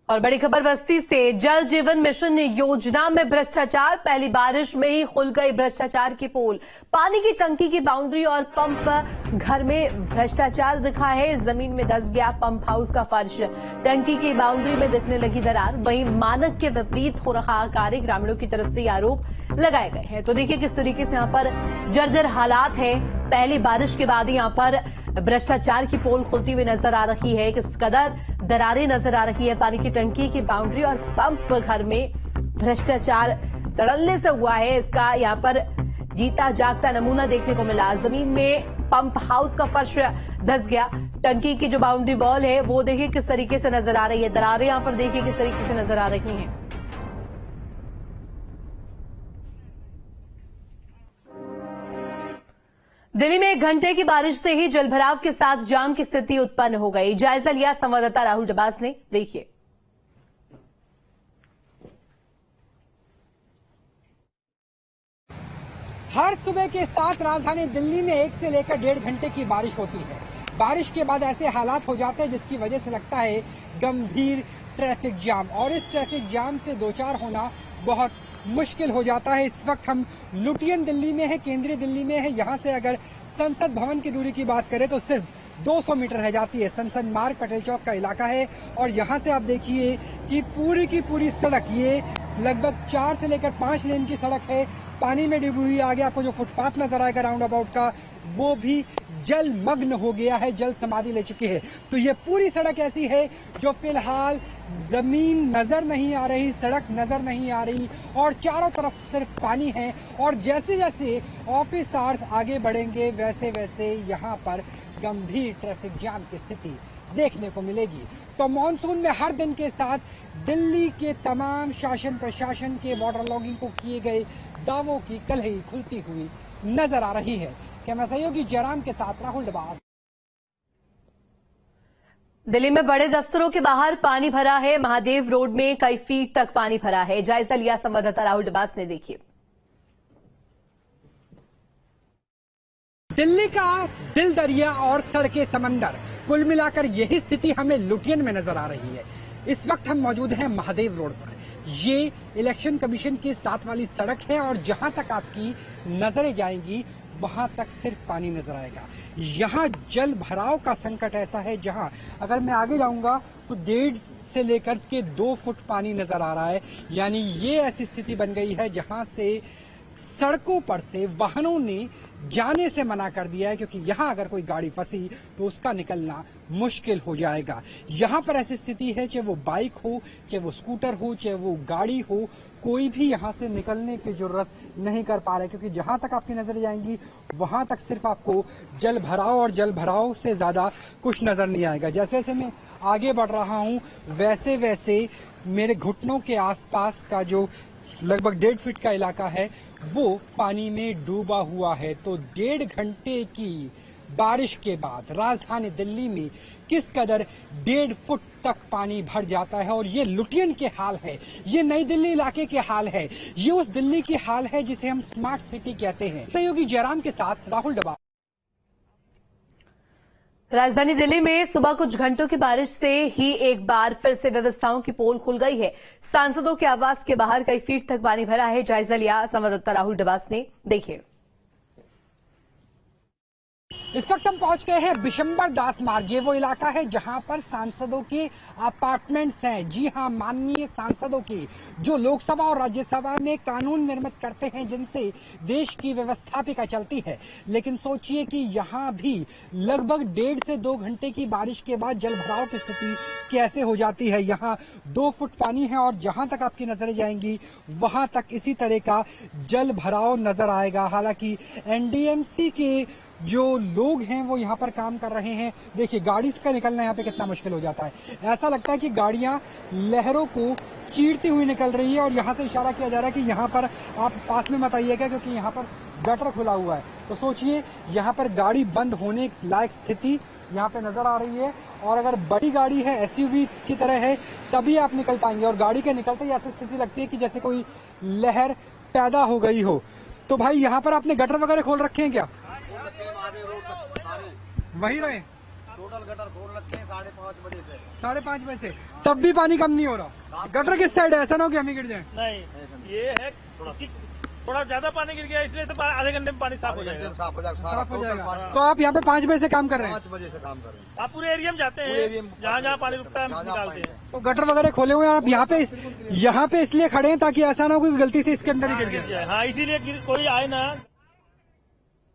और बड़ी खबर बस्ती से। जल जीवन मिशन योजना में भ्रष्टाचार, पहली बारिश में ही खुल गई भ्रष्टाचार की पोल। पानी की टंकी की बाउंड्री और पंप घर में भ्रष्टाचार दिखा है। जमीन में धंस गया पंप हाउस का फर्श, टंकी की बाउंड्री में दिखने लगी दरार। वहीं मानक के विपरीत हो रहा कार्य, ग्रामीणों की तरफ से ये आरोप लगाए गए हैं। तो देखिए किस तरीके से यहां पर जर्जर हालात है। पहली बारिश के बाद यहां पर भ्रष्टाचार की पोल खुलती हुई नजर आ रही है। किस कदर दरारें नजर आ रही है। पानी की टंकी की बाउंड्री और पंप घर में भ्रष्टाचार धड़ल्ले से हुआ है। इसका यहां पर जीता जागता नमूना देखने को मिला। जमीन में पंप हाउस का फर्श धंस गया। टंकी की जो बाउंड्री वॉल है वो देखिए किस तरीके से नजर आ रही है। दरारें यहां पर देखिए किस तरीके से नजर आ रही हैं। दिल्ली में 1 घंटे की बारिश से ही जलभराव के साथ जाम की स्थिति उत्पन्न हो गई। जायजा लिया संवाददाता राहुल डबास ने, देखिए। हर सुबह के साथ राजधानी दिल्ली में 1 से लेकर 1.5 घंटे की बारिश होती है। बारिश के बाद ऐसे हालात हो जाते हैं जिसकी वजह से लगता है गंभीर ट्रैफिक जाम, और इस ट्रैफिक जाम से दो चार होना बहुत मुश्किल हो जाता है। इस वक्त हम लुटियन दिल्ली में है, केंद्रीय दिल्ली में है। यहाँ से अगर संसद भवन की दूरी की बात करें तो सिर्फ 200 मीटर रह जाती है। संसद मार्ग पटेल चौक का इलाका है, और यहाँ से आप देखिए कि पूरी की पूरी सड़क, ये लगभग 4 से लेकर 5 लेन की सड़क है, पानी में डूबी हुई। आगे आपको जो फुटपाथ नजर आएगा राउंड अबाउट का, वो भी जलमग्न हो गया है, जल समाधि ले चुकी है। तो ये पूरी सड़क ऐसी है जो फिलहाल जमीन नजर नहीं आ रही, सड़क नजर नहीं आ रही, और चारों तरफ सिर्फ पानी है। और जैसे जैसे ऑफिस आवर्स आगे बढ़ेंगे वैसे वैसे यहाँ पर गंभीर ट्रैफिक जाम की स्थिति देखने को मिलेगी। तो मॉनसून में हर दिन के साथ दिल्ली के तमाम शासन प्रशासन के वाटर लॉगिंग को किए गए दावों की कलही खुलती हुई नजर आ रही है। कैमरा सहयोगी जयराम के साथ राहुल डबास। दिल्ली में बड़े दफ्तरों के बाहर पानी भरा है। महादेव रोड में कई फीट तक पानी भरा है। जायजा लिया संवाददाता राहुल डबास ने, देखिए। दिल्ली का दिल दरिया और सड़कें समंदर, कुल मिलाकर यही स्थिति हमें लुटियन में नजर आ रही है। इस वक्त हम मौजूद हैं महादेव रोड पर। ये इलेक्शन कमीशन के साथ वाली सड़क है, और जहां तक आपकी नजरें जाएंगी वहां तक सिर्फ पानी नजर आएगा। यहाँ जल भराव का संकट ऐसा है जहां अगर मैं आगे जाऊंगा तो 1.5 से लेकर के 2 फुट पानी नजर आ रहा है। यानी ये ऐसी स्थिति बन गई है जहां से सड़कों पर से वाहनों ने जाने से मना कर दिया है, क्योंकि यहाँ अगर कोई गाड़ी फंसी तो उसका निकलना मुश्किल हो जाएगा। यहाँ पर ऐसी स्थिति है, चाहे वो बाइक हो, चाहे वो स्कूटर हो, चाहे वो गाड़ी हो, कोई भी यहाँ से निकलने की जरूरत नहीं कर पा रहे, क्योंकि जहां तक आपकी नजर जाएंगी वहां तक सिर्फ आपको जल भराव और जल भराव से ज्यादा कुछ नजर नहीं आएगा। जैसे जैसे मैं आगे बढ़ रहा हूँ वैसे वैसे मेरे घुटनों के आसपास का जो लगभग 1.5 फीट का इलाका है वो पानी में डूबा हुआ है। तो 1.5 घंटे की बारिश के बाद राजधानी दिल्ली में किस कदर 1.5 फुट तक पानी भर जाता है। और ये लुटियन के हाल है, ये नई दिल्ली इलाके के हाल है, ये उस दिल्ली के हाल है जिसे हम स्मार्ट सिटी कहते हैं। सहयोगी जयराम के साथ राहुल डबा। राजधानी दिल्ली में सुबह कुछ घंटों की बारिश से ही एक बार फिर से व्यवस्थाओं की पोल खुल गई है। सांसदों के आवास के बाहर कई फीट तक पानी भरा है। जायजा लिया संवाददाता राहुल डबास ने, देखिए। इस वक्त हम पहुंच गए हैं बिशंबर दास मार्ग। ये वो इलाका है जहां पर सांसदों के अपार्टमेंट्स हैं। जी हां, माननीय सांसदों के, जो लोकसभा और राज्यसभा में कानून निर्मित करते हैं जिनसे देश की व्यवस्थापिका चलती है। लेकिन सोचिए कि यहाँ भी लगभग 1.5 से 2 घंटे की बारिश के बाद जलभराव की स्थिति कैसे हो जाती है। यहाँ 2 फुट पानी है, और जहां तक आपकी नजरें जाएंगी वहां तक इसी तरह का जल भराव नजर आएगा। हालांकि एनडीएमसी के जो लोग हैं वो यहाँ पर काम कर रहे हैं। देखिए गाड़ी का निकलना यहाँ पे कितना मुश्किल हो जाता है। ऐसा लगता है कि गाड़ियां लहरों को चीरती हुई निकल रही है, और यहाँ से इशारा किया जा रहा है कि यहाँ पर आप पास में मत आइएगा, क्योंकि यहाँ पर गटर खुला हुआ है। तो सोचिए यहाँ पर गाड़ी बंद होने लायक स्थिति यहाँ पे नजर आ रही है। और अगर बड़ी गाड़ी है, एसयूवी की तरह है, तभी आप निकल पाएंगे। और गाड़ी के निकलते ही ऐसी स्थिति लगती है कि जैसे कोई लहर पैदा हो गई हो। तो भाई यहाँ पर आपने गटर वगैरह खोल रखे हैं क्या? वही रहे। टोटल गटर खोल रखे हैं 5:30 बजे से। 5:30 बजे से तब भी पानी कम नहीं हो रहा। गटर किस साइड है, ऐसा ना हो कि हम ही गिर जाए। नहीं, ये है इसकी थोड़ा ज्यादा पानी गिर गया इसलिए तो आधे घंटे में पानी साफ हो जाएगा। साफ हो जाएगा, सारा साफ हो टोटल जाएगा। पानी तो आप यहाँ पे 5 बजे से काम कर रहे हैं। 5 बजे से काम कर रहे हैं। आप पूरे एरिया में जाते पूरे एरिया हैं, में जहाँ जहाँ पानी रुकता है हम जहाँ-जहाँ निकालते पानी हैं। तो गटर वगैरह खोले हुए हैं आप यहाँ पे इसलिए खड़े हैं ताकि ऐसा ना हो कि गलती से इसके अंदर ही गिर जाए। हाँ, इसीलिए कोई आए ना।